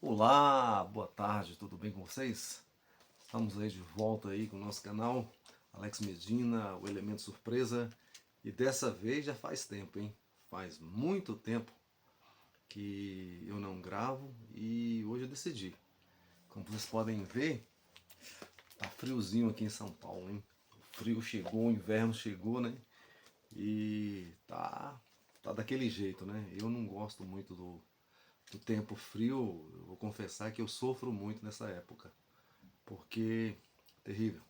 Olá, boa tarde, tudo bem com vocês? Estamos aí de volta aí com o nosso canal, Alex Medina, o Elemento Surpresa. E dessa vez já faz tempo, hein? Faz muito tempo que eu não gravo e hoje eu decidi. Como vocês podem ver, tá friozinho aqui em São Paulo, hein? O frio chegou, o inverno chegou, né? E tá daquele jeito, né? Eu não gosto muito do tempo frio, eu vou confessar que eu sofro muito nessa época. Porque terrível.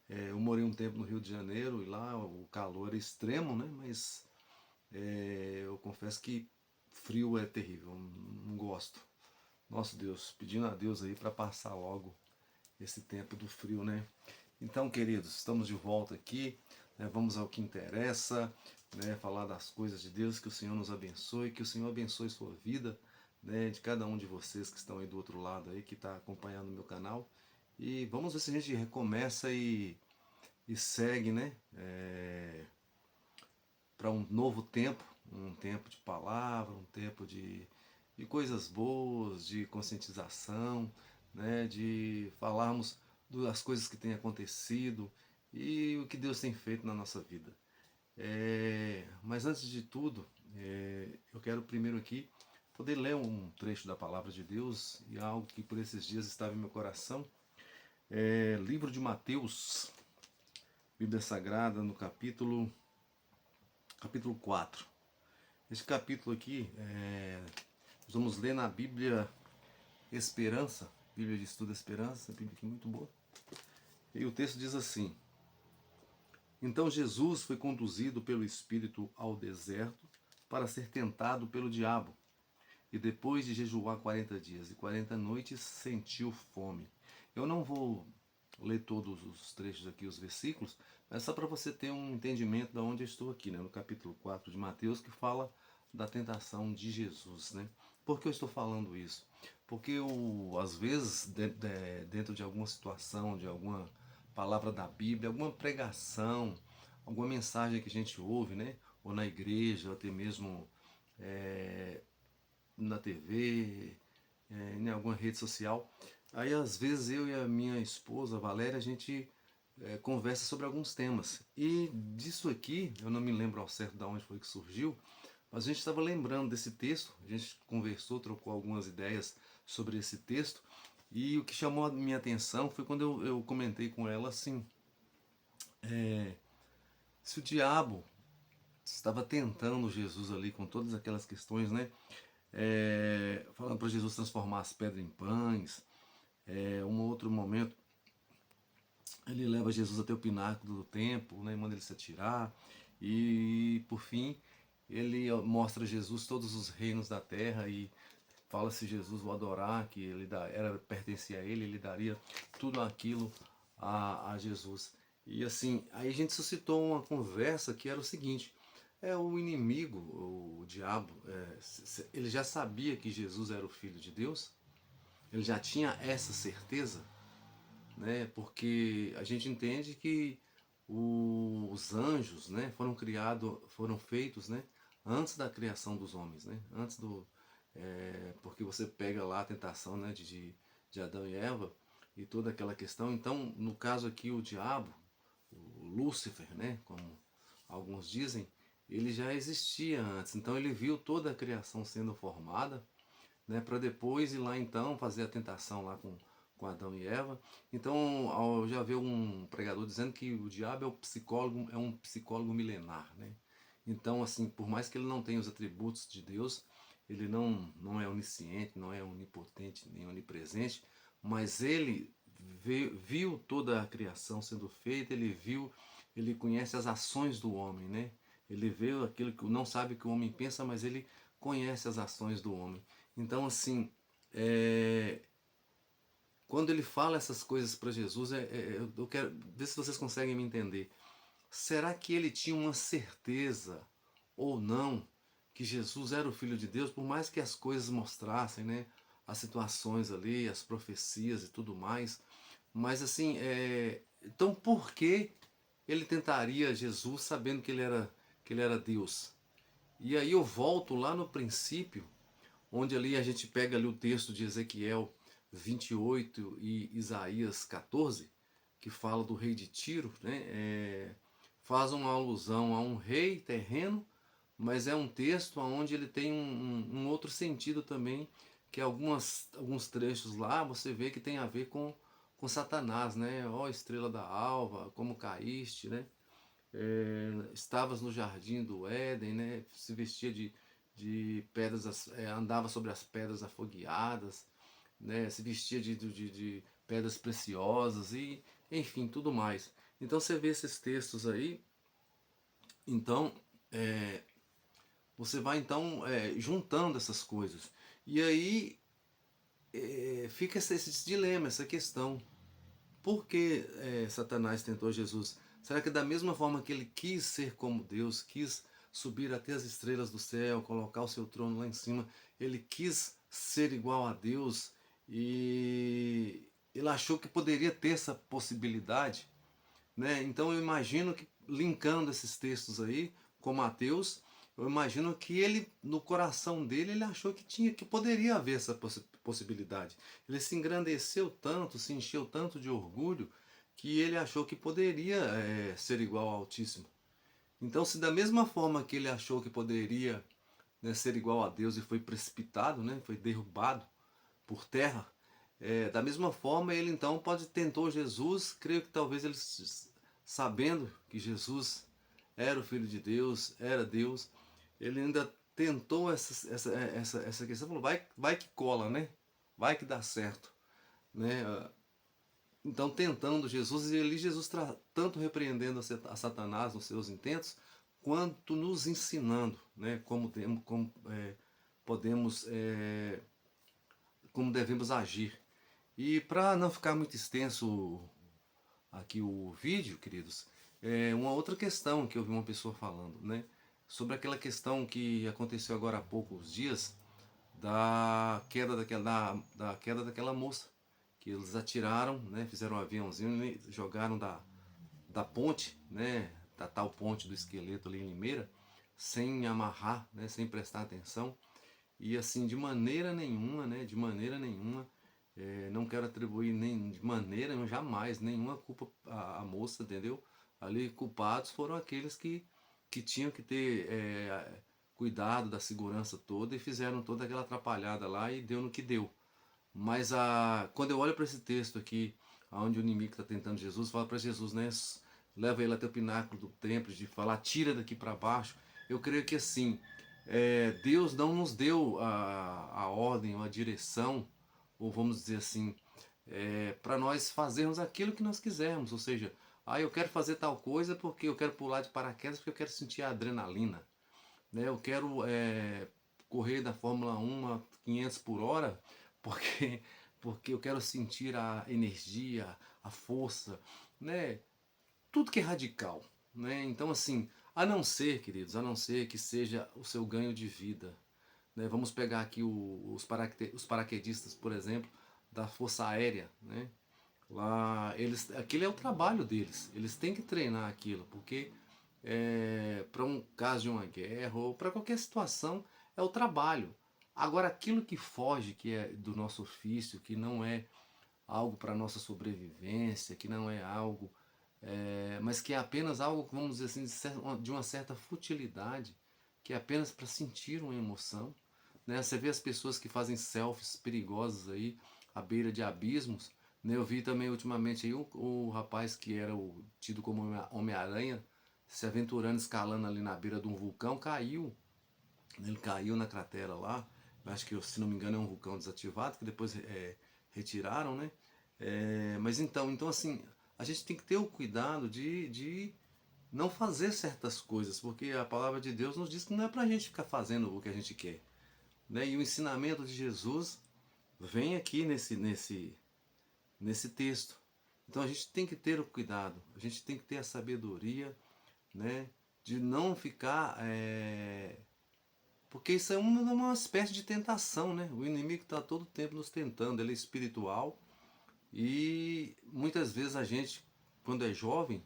Eu morei um tempo no Rio de Janeiro e lá o calor é extremo, né? Mas eu confesso que frio é terrível, não gosto. Nosso Deus, pedindo a Deus aí para passar logo esse tempo do frio, né? Então, queridos, estamos de volta aqui, né? Vamos ao que interessa, né? Falar das coisas de Deus, que o Senhor nos abençoe, que o Senhor abençoe sua vida, né? De cada um de vocês que estão aí do outro lado aí, que está acompanhando o meu canal. E vamos ver se a gente recomeça e segue, né? Para um novo tempo, um tempo de palavra, um tempo de coisas boas, de conscientização, né? De falarmos das coisas que têm acontecido e o que Deus tem feito na nossa vida. Mas antes de tudo, eu quero primeiro aqui poder ler um trecho da palavra de Deus e algo que por esses dias estava em meu coração. Livro de Mateus, Bíblia Sagrada, no capítulo 4. Esse capítulo aqui, nós vamos ler na Bíblia Esperança, Bíblia de Estudo Esperança, Bíblia aqui muito boa. E o texto diz assim: Então Jesus foi conduzido pelo Espírito ao deserto para ser tentado pelo diabo. E depois de jejuar 40 dias e 40 noites, sentiu fome. Eu não vou ler todos os trechos aqui, os versículos, mas só para você ter um entendimento de onde eu estou aqui, né? No capítulo 4 de Mateus, que fala da tentação de Jesus, né? Por que eu estou falando isso? Porque às vezes, dentro de alguma situação, de alguma palavra da Bíblia, alguma pregação, alguma mensagem que a gente ouve, né? Ou na igreja, ou até mesmo na TV, em alguma rede social. Aí às vezes eu e a minha esposa, a Valéria, a gente conversa sobre alguns temas. E disso aqui, eu não me lembro ao certo de onde foi que surgiu, mas a gente estava lembrando desse texto, a gente conversou, trocou algumas ideias sobre esse texto, e o que chamou a minha atenção foi quando eu comentei com ela assim, se o diabo estava tentando Jesus ali com todas aquelas questões, né? Falando para Jesus transformar as pedras em pães. Um outro momento, ele leva Jesus até o pináculo do templo, né, manda ele se atirar. E, por fim, ele mostra a Jesus todos os reinos da terra e fala se Jesus o adorar, que pertencia a ele, ele daria tudo aquilo a Jesus. E assim, aí a gente suscitou uma conversa que era o seguinte: o inimigo, o diabo, ele já sabia que Jesus era o Filho de Deus, ele já tinha essa certeza, né? Porque a gente entende que os anjos, né, foram feitos, né, antes da criação dos homens, né? Antes do porque você pega lá a tentação, né, de Adão e Eva e toda aquela questão. Então, no caso aqui, o diabo, o Lúcifer, né, como alguns dizem, ele já existia antes. Então, ele viu toda a criação sendo formada, né, para depois ir lá então fazer a tentação lá com Adão e Eva. Então, eu já vi um pregador dizendo que o diabo é um psicólogo milenar, né? Então, assim, por mais que ele não tenha os atributos de Deus, ele não é onisciente, não é onipotente, nem onipresente, mas ele viu toda a criação sendo feita, ele conhece as ações do homem, né? Ele vê aquilo que não sabe que o homem pensa, mas ele conhece as ações do homem. Então, assim, quando ele fala essas coisas para Jesus, eu quero ver se vocês conseguem me entender. Será que ele tinha uma certeza ou não que Jesus era o Filho de Deus, por mais que as coisas mostrassem, né, as situações ali, as profecias e tudo mais? Mas assim, então por que ele tentaria Jesus sabendo que ele era Deus? E aí eu volto lá no princípio, onde ali a gente pega ali o texto de Ezequiel 28 e Isaías 14, que fala do rei de Tiro, né? Faz uma alusão a um rei terreno, mas é um texto onde ele tem um outro sentido também, que alguns trechos lá você vê que tem a ver com Satanás, né? Ó estrela da alva, como caíste, né? Estavas no jardim do Éden, né? Se vestia de pedras, andava sobre as pedras afogueadas, né? Se vestia de pedras preciosas e, enfim, tudo mais. Então você vê esses textos aí, então você vai então juntando essas coisas. E aí fica esse dilema, essa questão. Por que Satanás tentou Jesus? Será que da mesma forma que ele quis ser como Deus, quis subir até as estrelas do céu, colocar o seu trono lá em cima, ele quis ser igual a Deus e ele achou que poderia ter essa possibilidade, né? Então eu imagino que linkando esses textos aí com Mateus, eu imagino que ele no coração dele ele achou que poderia haver essa possibilidade. Ele se engrandeceu tanto, se encheu tanto de orgulho que ele achou que poderia ser igual ao Altíssimo. Então, se da mesma forma que ele achou que poderia, né, ser igual a Deus e foi precipitado, né, foi derrubado por terra, da mesma forma ele então tentou Jesus, creio que talvez ele, sabendo que Jesus era o Filho de Deus, era Deus, ele ainda tentou essa questão, falou, vai que cola, né? Vai que dá certo, né? Então tentando Jesus, e ali Jesus tanto repreendendo a Satanás nos seus intentos, quanto nos ensinando, né? Podemos, como devemos agir. E para não ficar muito extenso aqui o vídeo, queridos, uma outra questão que eu vi uma pessoa falando, né? Sobre aquela questão que aconteceu agora há poucos dias da queda da queda daquela moça, que eles atiraram, né? Fizeram um aviãozinho e jogaram da ponte, né? Da tal ponte do esqueleto ali em Limeira, sem amarrar, né? Sem prestar atenção. E assim, de maneira nenhuma, né? De maneira nenhuma, não quero atribuir nem de maneira, jamais, nenhuma culpa à moça, entendeu? Ali, culpados foram aqueles que tinham que ter cuidado da segurança toda e fizeram toda aquela atrapalhada lá e deu no que deu. Mas quando eu olho para esse texto aqui, onde o inimigo está tentando Jesus, fala para Jesus, né? Leva ele até o pináculo do templo, de falar, tira daqui para baixo. Eu creio que assim, Deus não nos deu a ordem, a direção, ou vamos dizer assim, para nós fazermos aquilo que nós quisermos. Ou seja, eu quero fazer tal coisa porque eu quero pular de paraquedas, porque eu quero sentir a adrenalina, né? Eu quero correr da Fórmula 1 a 500 por hora porque, porque eu quero sentir a energia, a força, né? Tudo que é radical, né? Então assim, a não ser, queridos, a não ser que seja o seu ganho de vida, né? Vamos pegar aqui os paraquedistas, por exemplo, da Força Aérea, né? Lá, aquele é o trabalho deles, eles têm que treinar aquilo, porque para um caso de uma guerra ou para qualquer situação é o trabalho. Agora, aquilo que foge, que é do nosso ofício, que não é algo para nossa sobrevivência, que não é algo, mas que é apenas algo, vamos dizer assim, de uma certa futilidade, que é apenas para sentir uma emoção, né? Você vê as pessoas que fazem selfies perigosos aí à beira de abismos, né? Eu vi também ultimamente aí o rapaz que era tido como Homem-Aranha se aventurando, escalando ali na beira de um vulcão, caiu. Ele caiu na cratera lá. Eu acho que, se não me engano, é um vulcão desativado, que depois retiraram, né? Mas então assim, a gente tem que ter o cuidado de não fazer certas coisas, porque a palavra de Deus nos diz que não é pra gente ficar fazendo o que a gente quer, né? E o ensinamento de Jesus vem aqui nesse texto. Então a gente tem que ter o cuidado, a gente tem que ter a sabedoria, né? De não ficar. Porque isso é uma espécie de tentação, né? O inimigo está todo tempo nos tentando, ele é espiritual e muitas vezes a gente, quando é jovem,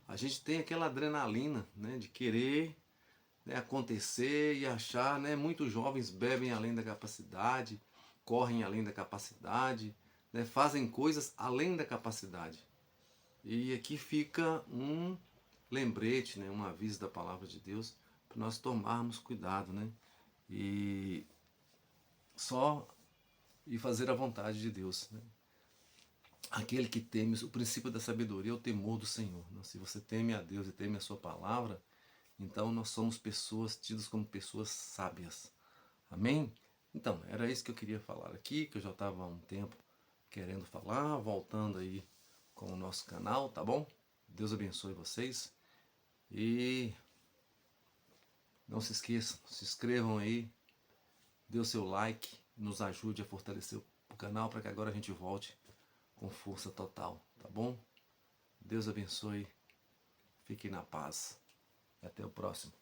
a gente tem aquela adrenalina, né? De querer, né, acontecer e achar, né, muitos jovens bebem além da capacidade, correm além da capacidade, né, fazem coisas além da capacidade. E aqui fica um lembrete, né, um aviso da palavra de Deus para nós tomarmos cuidado, né, e só e fazer a vontade de Deus, né? Aquele que teme, o princípio da sabedoria é o temor do Senhor, né? Se você teme a Deus e teme a sua palavra, então nós somos pessoas tidas como pessoas sábias. Amém? Então, era isso que eu queria falar aqui, que eu já estava há um tempo querendo falar, voltando aí com o nosso canal, tá bom? Deus abençoe vocês e não se esqueçam, se inscrevam aí, dê o seu like, nos ajude a fortalecer o canal para que agora a gente volte com força total, tá bom? Deus abençoe, fiquem na paz e até o próximo.